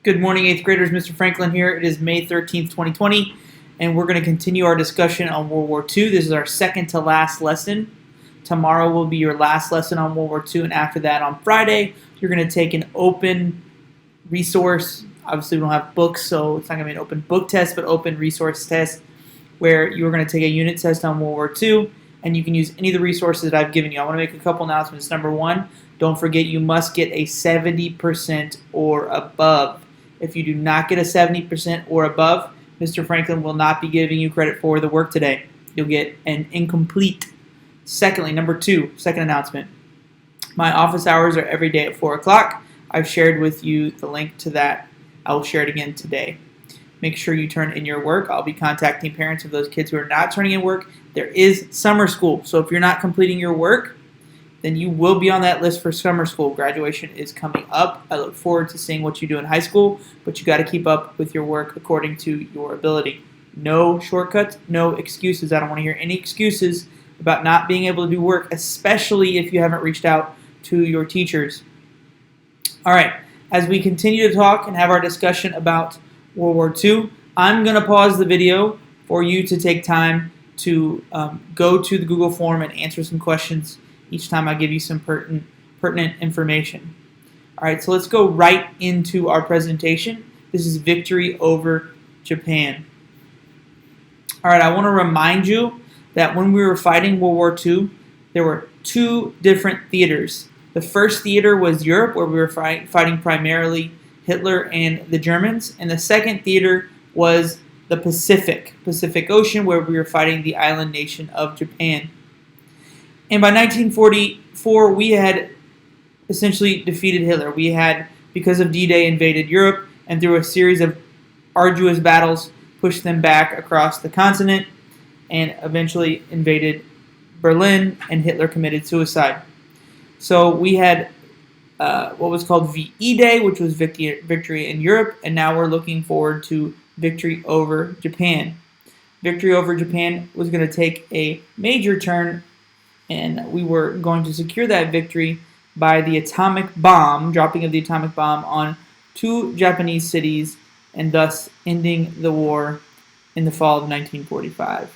Good morning, 8th graders. Mr. Franklin here. It is May 13th, 2020, and we're going to continue our discussion on World War II. This is our second to last lesson. Tomorrow will be your last lesson on World War II, and after that on Friday, you're going to take an open resource. Obviously, we don't have books, so it's not going to be an open book test, but open resource test where you're going to take a unit test on World War II, and you can use any of the resources that I've given you. I want to make a couple announcements. Number one, don't forget you must get a 70% or above. If you do not get a 70% or above, Mr. Franklin will not be giving you credit for the work today. You'll get an incomplete. Secondly, number two, second announcement. My office hours are every day at 4 o'clock. I've shared with you the link to that. I will share it again today. Make sure you turn in your work. I'll be contacting parents of those kids who are not turning in work. There is summer school, so if you're not completing your work, then you will be on that list for summer school. Graduation is coming up. I look forward to seeing what you do in high school, but you got to keep up with your work according to your ability. No shortcuts, no excuses. I don't want to hear any excuses about not being able to do work, especially if you haven't reached out to your teachers. All right, as we continue to talk and have our discussion about World War II, I'm going to pause the video for you to take time to go to the Google form and answer some questions each time I give you some pertinent information. All right, so let's go right into our presentation. This is victory over Japan. All right, I want to remind you that when we were fighting World War II, there were two different theaters. The first theater was Europe, where we were fighting primarily Hitler and the Germans, and the second theater was the Pacific Ocean, where we were fighting the island nation of Japan. And by 1944, we had essentially defeated Hitler. We had, because of D-Day, invaded Europe, and through a series of arduous battles, pushed them back across the continent, and eventually invaded Berlin, and Hitler committed suicide. So we had what was called VE Day, which was victory in Europe, and now we're looking forward to victory over Japan. Victory over Japan was going to take a major turn, and we were going to secure that victory by the atomic bomb, dropping of the atomic bomb on two Japanese cities, and thus ending the war in the fall of 1945.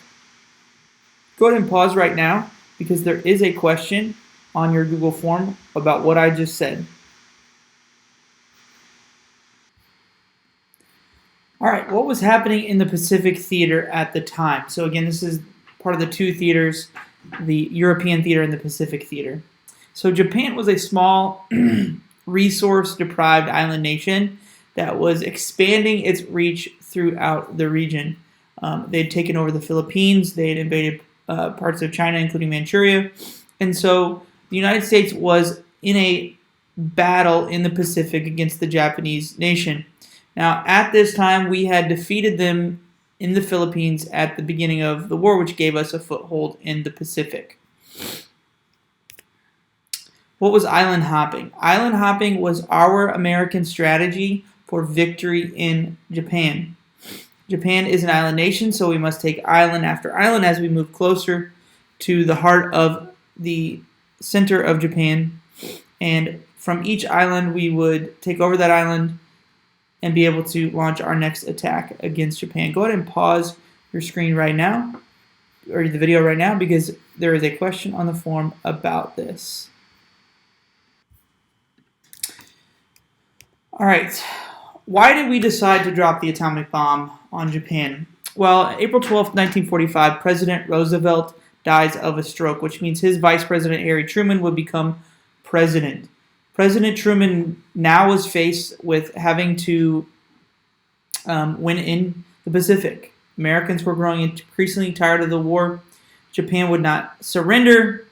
Go ahead and pause right now, because there is a question on your Google form about what I just said. All right, what was happening in the Pacific Theater at the time? So again, this is part of the two theaters, the European Theater and the Pacific Theater. So Japan was a small, resource-deprived island nation that was expanding its reach throughout the region. They had taken over the Philippines, they had invaded parts of China, including Manchuria, and so the United States was in a battle in the Pacific against the Japanese nation. Now, at this time, we had defeated them in the Philippines at the beginning of the war, which gave us a foothold in the Pacific. What was island hopping? Island hopping was our American strategy for victory in Japan. Japan is an island nation, so we must take island after island as we move closer to the heart of the center of Japan. And from each island, we would take over that island and be able to launch our next attack against Japan. Go ahead and pause your screen right now, or the video right now, because there is a question on the form about this. All right, why did we decide to drop the atomic bomb on Japan? Well, April 12th, 1945, President Roosevelt dies of a stroke, which means his vice president, Harry Truman, would become president. President Truman now was faced with having to win in the Pacific. Americans were growing increasingly tired of the war. Japan would not surrender,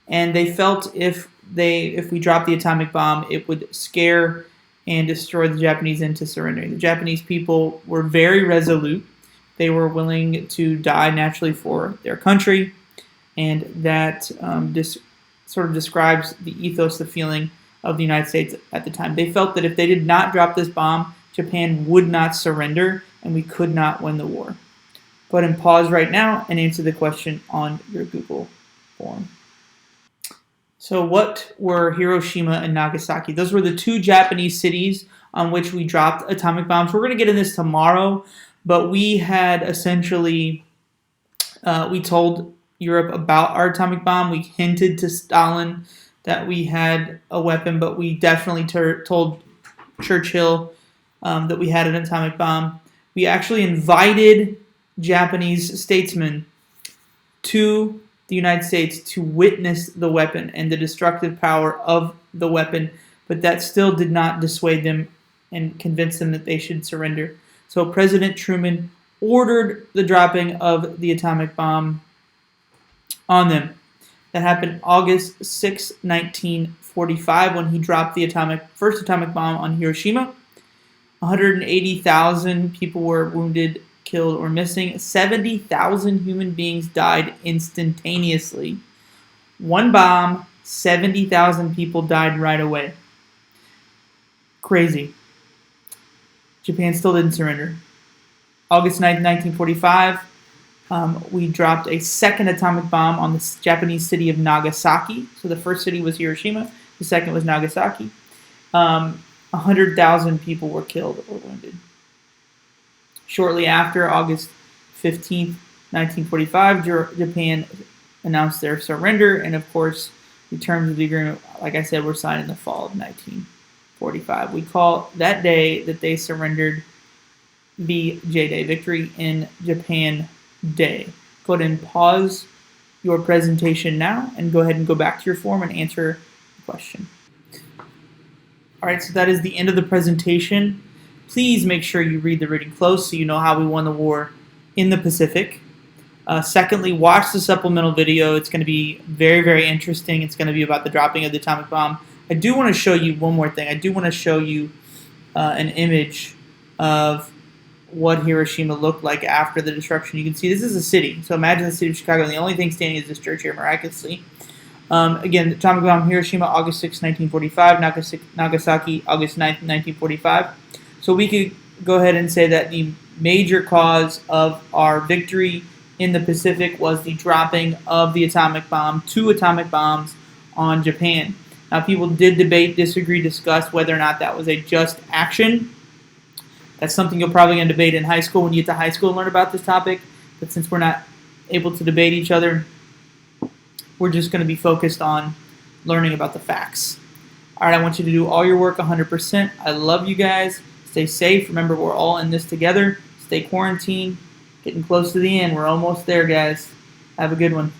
and they felt if we dropped the atomic bomb, it would scare and destroy the Japanese into surrendering. The Japanese people were very resolute. They were willing to die naturally for their country, and that sort of describes the ethos, the feeling of the United States at the time. They felt that if they did not drop this bomb, Japan would not surrender, and we could not win the war. Go ahead and pause right now and answer the question on your Google form. So what were Hiroshima and Nagasaki? Those were the two Japanese cities on which we dropped atomic bombs. We're going to get into this tomorrow, but we had essentially, we told Europe about our atomic bomb. We hinted to Stalin that we had a weapon, but we definitely told Churchill that we had an atomic bomb. We actually invited Japanese statesmen to the United States to witness the weapon and the destructive power of the weapon, but that still did not dissuade them and convince them that they should surrender. So President Truman ordered the dropping of the atomic bomb on them. That happened August 6, 1945, when he dropped the first atomic bomb on Hiroshima. 180,000 people were wounded, killed, or missing. 70,000 human beings died instantaneously. One bomb, 70,000 people died right away. Crazy. Japan still didn't surrender. August 9, 1945, we dropped a second atomic bomb on the Japanese city of Nagasaki. So the first city was Hiroshima, the second was Nagasaki. 100,000 people were killed or wounded. Shortly after, August 15th, 1945, Japan announced their surrender, and of course, the terms of the agreement, like I said, were signed in the fall of 1945. We call that day that they surrendered VJ Day, Victory in Japan Day. Go ahead and pause your presentation now and go ahead and go back to your form and answer the question. All right, so that is the end of the presentation. Please make sure you read the reading close so you know how we won the war in the Pacific. Secondly, watch the supplemental video. It's going to be very, very interesting. It's going to be about the dropping of the atomic bomb. I do want to show you one more thing. I do want to show you an image of what Hiroshima looked like after the destruction. You can see this is a city. So imagine the city of Chicago, and the only thing standing is this church here, miraculously. Again, the atomic bomb, Hiroshima, August 6, 1945, Nagasaki, August 9, 1945. So we could go ahead and say that the major cause of our victory in the Pacific was the dropping of the atomic bomb, 2 atomic bombs on Japan. Now, people did debate, disagree, discuss whether or not that was a just action. That's something you're probably going to debate in high school when you get to high school and learn about this topic. But since we're not able to debate each other, we're just going to be focused on learning about the facts. All right, I want you to do all your work 100%. I love you guys. Stay safe. Remember, we're all in this together. Stay quarantined. Getting close to the end. We're almost there, guys. Have a good one.